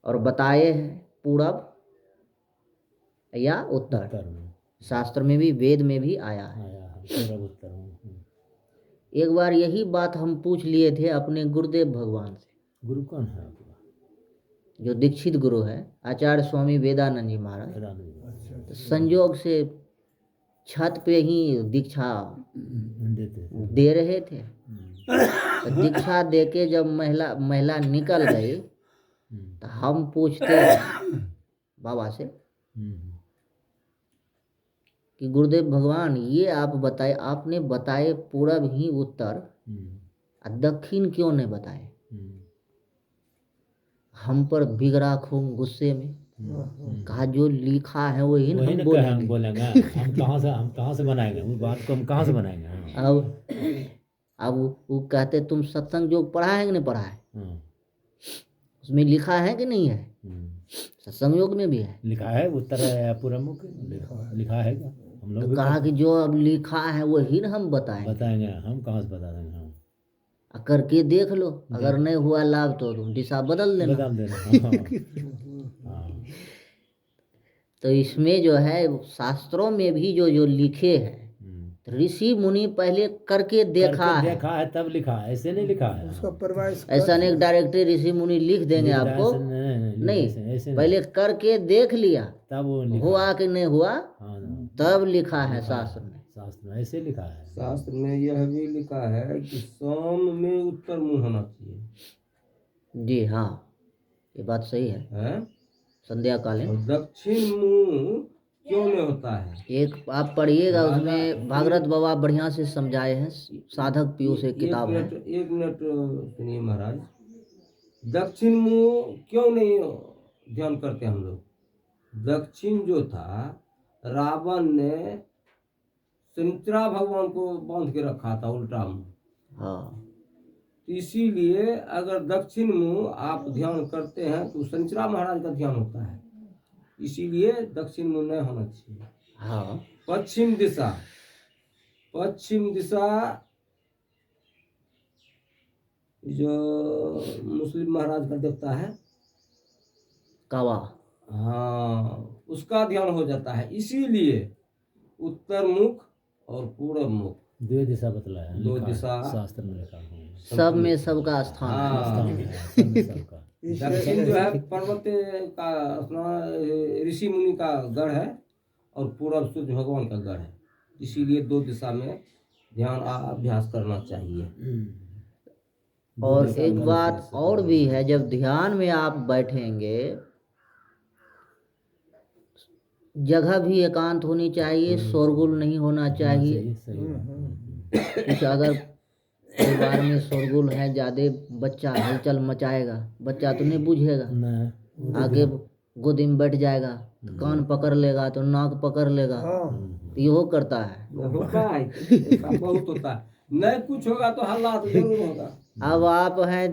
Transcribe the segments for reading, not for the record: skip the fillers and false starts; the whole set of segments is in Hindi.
और बताए हैं पूरब या उत्तर। उत्तर में शास्त्र में भी, वेद में भी आया है। आया है पूरब उत्तर में। एक बार यही बात हम पूछ लिए थे अपने गुरुदेव भगवान से। गुरु कौन है आपका? जो दीक्षित गुरु है, आचार्य स्वामी वेदानंद जी महाराज। तो संयोग से छत पे ही दीक्षा दे रहे थे। तो दीक्षा देके जब महिला निकल गई तो हम पूछते बाबा से कि गुरुदेव भगवान, ये आप बताए, आपने बताए पूरब ही उत्तर, दक्षिण क्यों नहीं बताए? हम पर बिगड़ा खूब गुस्से में कहा जो लिखा है वही वही हम ना बोलेंगे। बोलेंगे। हम कहाँ से बनाएंगे वो बात को? हम कहाँ से बनाएंगे? अब वो कहते तुम सत्संग जो पढ़ा है कि नहीं पढ़ा है, उसमें लिखा है कि नहीं है? सत्संग योग में भी है, लिखा है उत्तर पूरब लिखा है क्या? हम लोग तो कहा कि जो अब लिखा है वही ना हम बताएंगे। हम कहाँ से बता देंगे? करके देख लो, अगर नहीं हुआ लाभ तो तुम दिशा बदल देना। तो इसमें जो है शास्त्रों में भी जो जो लिखे हैं, ऋषि मुनि पहले करके देखा है तब लिखा है, ऐसे नहीं लिखा है। उसका परवाइज ऐसा नहीं डायरेक्टली ऋषि मुनि लिख देंगे आपको, नहीं, पहले करके देख लिया तब वो हुआ कि नहीं हुआ, तब लिखा है शास्त्र में। शास्त्र में ऐसे लिखा है। शास्त्र में यह भी लिखा है कि शाम में उत्तर मुंह होना चाहिए। जी हाँ, ये बात सही है। संध्या कालीन दक्षिण मुंह क्यों नहीं होता है? एक आप पढ़िएगा, उसमें भागवत बाबा बढ़िया से समझाए हैं, साधक पीयूष एक किताब है। एक मिनट सुनिए महाराज, दक्षिण मुंह क्यों नहीं ध्यान करते हम लोग? दक्षिण जो था, रावण ने शनिचरा भगवान को बांध के रखा था उल्टा मुंह। हाँ, इसीलिए अगर दक्षिण मुंह आप ध्यान करते हैं तो शनिचरा महाराज का ध्यान होता है, इसीलिए दक्षिण मुंह नहीं होना चाहिए। हाँ, पश्चिम दिशा, पश्चिम दिशा जो मुस्लिम महाराज का देवता है कावा, हाँ, उसका ध्यान हो जाता है। इसीलिए उत्तर मुख और पूर्व मुख दो दिशा बतलाया, दो दिशा शास्त्र में लिखा है। सब में सबका स्थान है। दक्षिण जो है पर्वत का ऋषि मुनि का गढ़ है और पूर्व सूर्य भगवान का गढ़ है, इसीलिए दो दिशा में ध्यान अभ्यास करना चाहिए। और एक बात और भी है, जब ध्यान में आप बैठेंगे जगह भी एकांत होनी चाहिए, शोरगुल नहीं होना चाहिए। कुछ अगर परिवार में शोरगुल है, ज्यादा बच्चा हलचल मचाएगा, बच्चा तो नहीं बुझेगा, आगे गोदी में बैठ जाएगा तो कान पकड़ लेगा, तो नाक पकड़ लेगा, तो यो करता है। बहुत होता है, नहीं कुछ होगा तो हल्ला तो जरूर होगा। अब आप हैं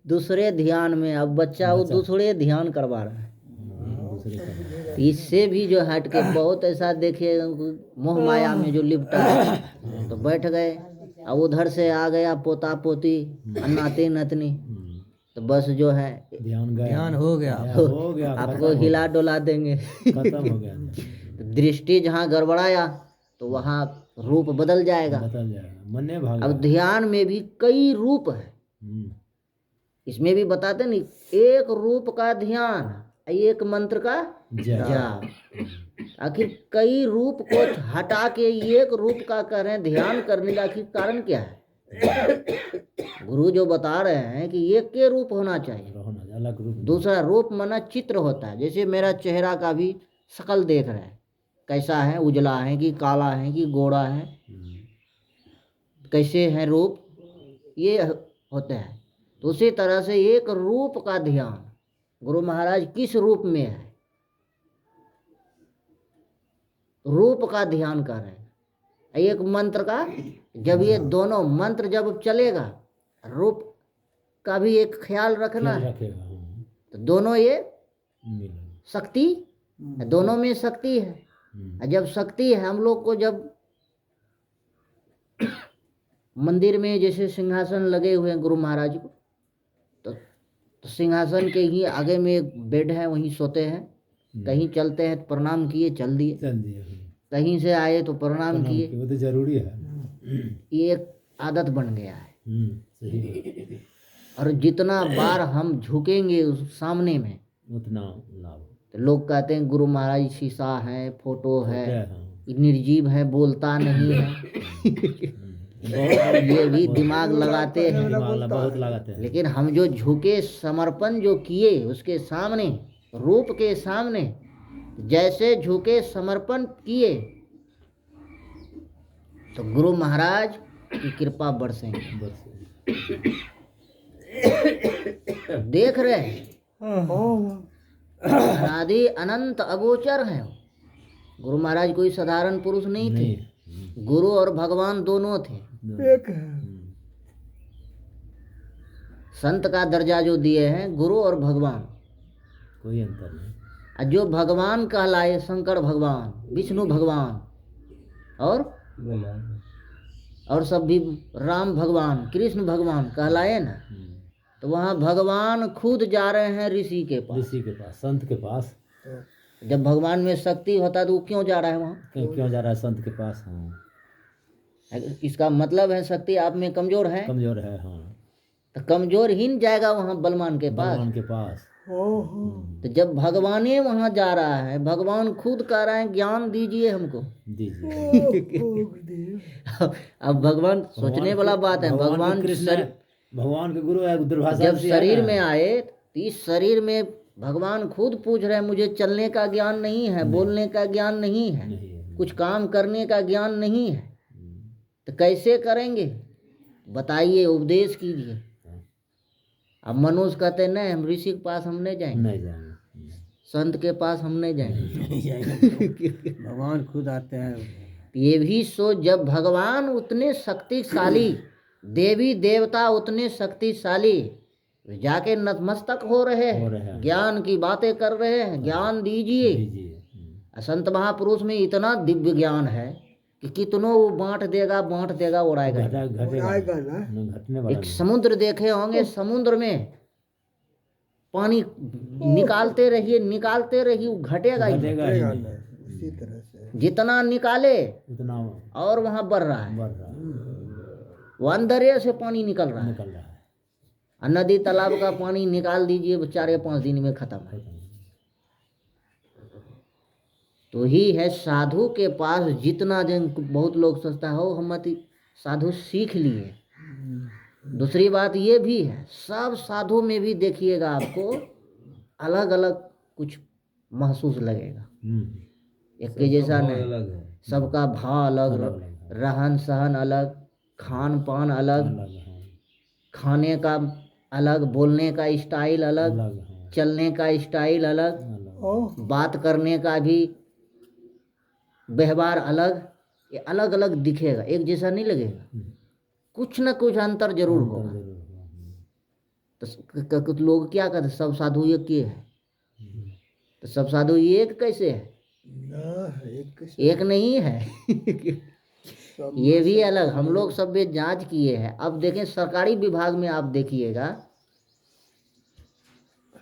दूसरे ध्यान में, अब बच्चा वो दूसरे ध्यान करवा रहा है, इससे भी जो हट के बहुत ऐसा देखिए मोह माया में जो लिपटा है, तो बैठ गए, अब उधर से आ गया पोता पोती नाती नतनी, तो बस जो है ध्यान हो गया, आपको हिला डोला देंगे। खत्म हो गया। दृष्टि जहाँ गड़बड़ाया तो वहाँ रूप बदल जाएगा। मन्ने भाग। अब ध्यान में भी कई रूप है, इसमें भी बताते नहीं, एक रूप का ध्यान, एक मंत्र का जाप। आखिर कई रूप को हटा के एक रूप का कह रहे हैं ध्यान करने का, आखिर कारण क्या है? गुरु जो बता रहे हैं कि एक के रूप होना चाहिए, अलग रूप। दूसरा रूप माना चित्र होता है। जैसे मेरा चेहरा का भी शकल देख रहे हैं, कैसा है, उजला है कि काला है कि गोरा है, कैसे है रूप, ये होते हैं। तो उसी तरह से एक रूप का ध्यान, गुरु महाराज किस रूप में है, रूप का ध्यान कर रहे हैं। एक मंत्र का, जब ये दोनों मंत्र जब चलेगा, रूप का भी एक ख्याल रखना है, तो दोनों ये शक्ति, दोनों में शक्ति है। जब शक्ति है, हम लोग को जब मंदिर में जैसे सिंहासन लगे हुए हैं गुरु महाराज को, तो तो सिंहासन के ही आगे में एक बेड है, वहीं सोते हैं। कहीं चलते हैं तो प्रणाम किए, चल दिए। चल दिया। कहीं से आए तो प्रणाम किए। वो तो जरूरी है। ये एक आदत बन गया है। सही है। और जितना बार हम झुकेंगे उस सामने में, उतना लाभ। तो लोग कहते हैं गुरु महाराज शीशा है, फोटो है, हाँ। निर्जीव है, बोलता नहीं है। ये भी दिमाग लगाते हैं, बहुत लगाते हैं। लेकिन हम जो झुके, समर्पण जो किए उसके सामने, रूप के सामने, जैसे झुके समर्पण किए, तो गुरु महाराज की कृपा बरसेंगे। देख रहे हैं, अनादि अनंत अगोचर है। गुरु महाराज कोई साधारण पुरुष नहीं थे। गुरु और भगवान दोनों थे, एक है। संत का दर्जा जो दिए हैं, गुरु और भगवान, कोई अंतर नहीं। जो भगवान कहलाए, शंकर भगवान, विष्णु भगवान, और सब भी राम भगवान, कृष्ण भगवान कहलाए ना, तो वहाँ भगवान खुद जा रहे हैं ऋषि के पास, संत के पास। जब भगवान में शक्ति होता है तो वो क्यों जा रहा है वहाँ? क्यों जा रहा है संत के पास? हाँ। इसका मतलब है शक्ति आप में कमजोर है। हाँ। तो कमजोर ही न जाएगा वहाँ बलवान के पास। तो जब भगवाने वहाँ जा रहा है, भगवान खुद कह रहे हैं ज्ञान दीजिए हमको, दीजिए। अब भगवान सोचने वाला बात है, भगवान के गुरु है। जब शरीर में आए, तो इस शरीर में भगवान खुद पूछ रहे हैं, मुझे चलने का ज्ञान नहीं है, बोलने का ज्ञान नहीं है, कुछ काम करने का ज्ञान नहीं है, तो कैसे करेंगे बताइए, उपदेश कीजिए। अब मनुष्य कहते नहीं, हम ऋषि के पास हम नहीं जाएंगे, संत के पास हम नहीं जाएंगे। भगवान खुद आते हैं। ये भी सोच, जब भगवान उतने शक्तिशाली, देवी देवता उतने शक्तिशाली, जाके नतमस्तक हो रहे हैं, ज्ञान की बातें कर रहे हैं, ज्ञान दीजिए। संत महापुरुष में इतना दिव्य ज्ञान है कि कितनों वो बांट देगा, उड़ाएगा ना। एक समुद्र देखे होंगे, समुद्र में पानी निकालते रहिए, वो घटेगा ही इसी तरह से जितना निकाले उतना और वहाँ बढ़ रहा है, वो अंदर से पानी निकल रहा है। नदी तालाब का पानी निकाल दीजिए, 4-5 दिन में खत्म है। तो ही है साधु के पास जितना जन, बहुत लोग सोचता हो हम साधु सीख लिए। दूसरी बात ये भी है, सब साधु में भी देखिएगा आपको अलग अलग कुछ महसूस लगेगा, एक के जैसा नहीं। सबका भाव अलग, रहन सहन अलग, खान पान अलग, खाने का अलग, बोलने का स्टाइल अलग, चलने का स्टाइल अलग, बात करने का भी व्यवहार अलग, ये अलग अलग दिखेगा, एक जैसा नहीं लगेगा, कुछ न कुछ अंतर जरूर होगा। तो कुछ लोग क्या कहते, सब साधु एक के है, तो सब साधु एक कैसे है? एक नहीं है। ये भी अलग, हम लोग सब भी जांच किए हैं। अब देखें सरकारी विभाग में, आप देखिएगा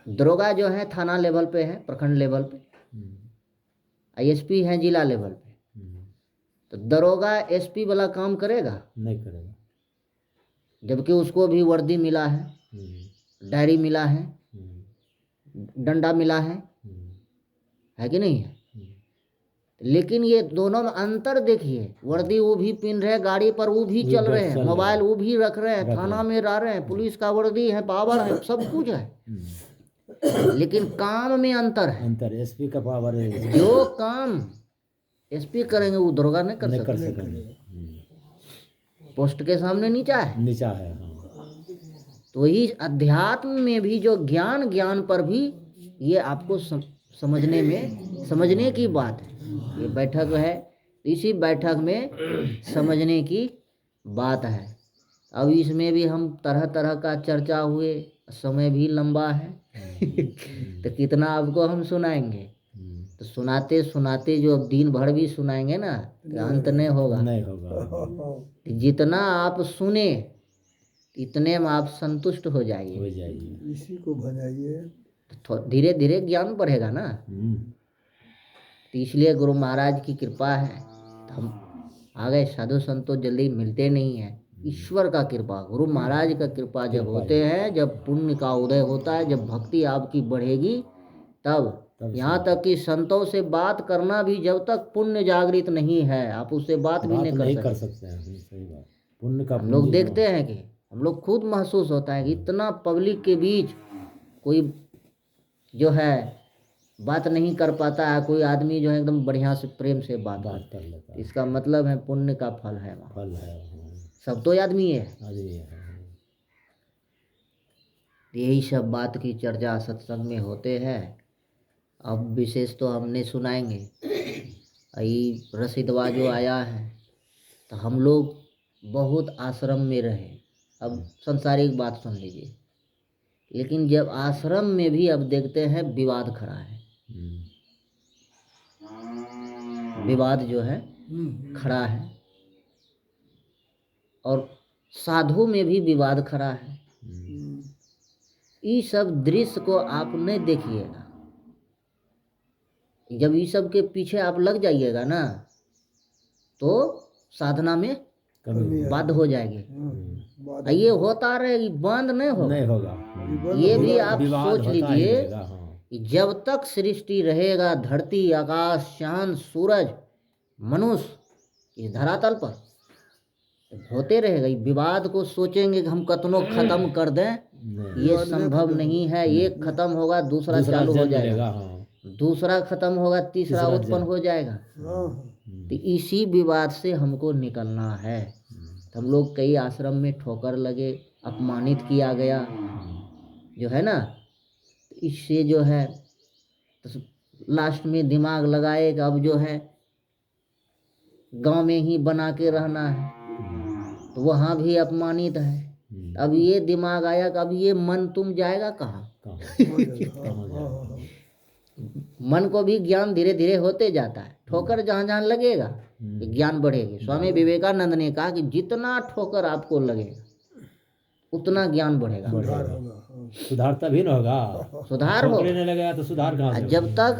दरोगा जो है थाना लेवल पे है, प्रखंड लेवल पे, ISP है जिला लेवल पे, तो दरोगा SP वाला काम करेगा? नहीं करेगा। जबकि उसको भी वर्दी मिला है, डायरी मिला है, डंडा मिला है कि नहीं है? लेकिन ये दोनों में अंतर देखिए, वर्दी वो भी पहन रहे, गाड़ी पर वो भी चल रहे हैं, मोबाइल वो भी रख रहे हैं, थाना में रह रहे हैं, पुलिस का वर्दी है, पावर है, सब कुछ है, लेकिन काम में अंतर है। SP का पावर है, जो काम SP करेंगे वो दरोगा नहीं कर सकते। पोस्ट के सामने नीचा है। तो वही अध्यात्म में भी जो ज्ञान पर भी ये आपको समझने की बात है। ये बैठक है, इसी बैठक में समझने की बात है। अब इसमें भी हम तरह तरह का चर्चा हुए, समय भी लंबा है। तो कितना आपको हम सुनाएंगे, तो सुनाते सुनाते जो अब दिन भर भी सुनाएंगे ना, तो अंत नहीं होगा। जितना आप सुने इतने में आप संतुष्ट हो हो जाइए, जाइए। इसी को भजाइए। तो धीरे धीरे ज्ञान बढ़ेगा ना। हम्म, तो इसलिए गुरु महाराज की कृपा है, तो हम आ गए। साधु संत तो जल्दी मिलते नहीं है, ईश्वर का कृपा, गुरु महाराज का कृपा जब कृपा होते हैं, जब पुण्य का उदय होता है, जब भक्ति आपकी बढ़ेगी, तब यहाँ तक कि संतों से बात करना भी, जब तक पुण्य जागृत नहीं है, आप उससे बात भी बात नहीं नहीं कर कर सकते। सकते हैं। सही बात। पुण्य का हम लोग पूंजी देखते हैं कि हम लोग खुद महसूस होता है कि इतना पब्लिक के बीच कोई जो है बात नहीं कर पाता है, कोई आदमी जो है एकदम बढ़िया से प्रेम से बात बात करता कर लेता है, है। इसका मतलब है पुण्य का फल है वहाँ। फल है। हाँ, सब तो आदमी है। आदमी है। यही सब बात की चर्चा सत्संग में होते हैं। अब विशेष तो हमने सुनाएंगे। यही रसीदवा जो आया है, तो हम लोग बहुत आश्रम में रहे। अब संसारिक बात सुन लीजिए, लेकिन जब आश्रम में भी अब देखते हैं विवाद खड़ा है, विवाद जो है खड़ा है, और साधु में भी विवाद खड़ा है। ये सब दृश्य को आप नहीं देखिएगा। जब ये सब के पीछे आप लग जाइएगा ना, तो साधना में बाध हो जाएगी। ये होता रहेगी, बंद नहीं होगा। नहीं होगा। ये भी आप विवाद सोच होता ही लीजिए रहेगा। हाँ, कि जब तक सृष्टि रहेगा, धरती, आकाश, चांद, सूरज, मनुष्य इस धरातल पर होते रहेगा। ये विवाद को सोचेंगे कि हम कतनों खत्म कर दें, ये संभव नहीं है। एक खत्म होगा, दूसरा चालू हो जन्म जाएगा, लेगा। हाँ, दूसरा खत्म होगा, तीसरा तीसरा उत्पन्न हो जाएगा। तो इसी विवाद से हमको निकलना है। तो हम लोग कई आश्रम में ठोकर लगे, अपमानित किया गया, जो है ना। तो इससे जो है तो लास्ट में दिमाग लगाए कि अब जो है गांव में ही बना के रहना है, तो वहाँ भी अपमानित है। अब ये दिमाग आया कि अब ये मन तुम जाएगा कहाँ? मन को भी ज्ञान धीरे धीरे होते जाता है। ठोकर जहाँ जहाँ लगेगा ज्ञान बढ़ेगी। स्वामी विवेकानंद ने कहा कि जितना ठोकर आपको लगेगा उतना ज्ञान बढ़ेगा। सुधार तभी न होगा। सुधार हो, ठोकरे नहीं लगेगा तो सुधार कहाँ से जब तक